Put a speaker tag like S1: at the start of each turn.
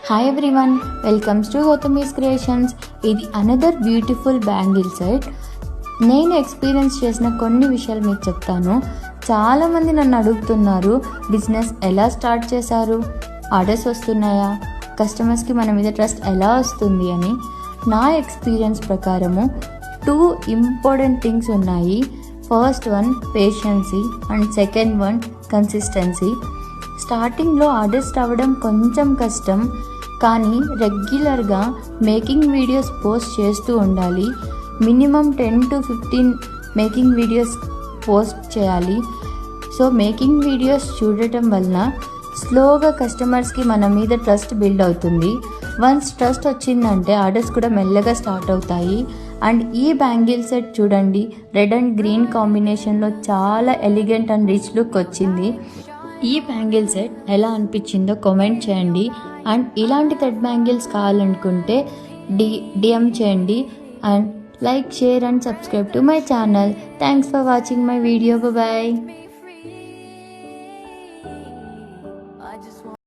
S1: Hi everyone, welcomes to Gautami's creations. ఇది another beautiful bangle set. నేను experience చేసిన కొన్ని విషయాలు మీకు చెప్తాను. చాలామంది నన్ను అడుగుతున్నారు, బిజినెస్ ఎలా స్టార్ట్ చేశారు, ఆర్డర్స్ వస్తున్నాయా, కస్టమర్స్కి మన మీద ట్రస్ట్ ఎలా వస్తుంది అని. నా ఎక్స్పీరియన్స్ ప్రకారము 2 ఇంపార్టెంట్ థింగ్స్ ఉన్నాయి. First one patiency and second one consistency. స్టార్టింగ్లో ఆర్డర్స్ రావడం కొంచెం కష్టం, కానీ రెగ్యులర్గా మేకింగ్ వీడియోస్ పోస్ట్ చేస్తూ ఉండాలి. Minimum 10 to 15 making videos post చేయాలి. సో మేకింగ్ వీడియోస్ చూడటం వలన స్లోగా కస్టమర్స్కి మన మీద ట్రస్ట్ బిల్డ్ అవుతుంది. వన్స్ ట్రస్ట్ వచ్చిందంటే ఆర్డర్స్ కూడా మెల్లగా స్టార్ట్ అవుతాయి. అండ్ ఈ బ్యాంగిల్ సెట్ చూడండి, రెడ్ అండ్ గ్రీన్ కాంబినేషన్లో చాలా ఎలిగెంట్ అండ్ రిచ్ లుక్ వచ్చింది. ఈ బ్యాంగిల్ సెట్ ఎలా అనిపించిందో కామెంట్ చేయండి. అండ్ ఇలాంటి థ్రెడ్ బ్యాంగిల్స్ కావాలనుకుంటే డిఎం చేయండి. And like, share and subscribe to my channel. Thanks for watching my video. Bye.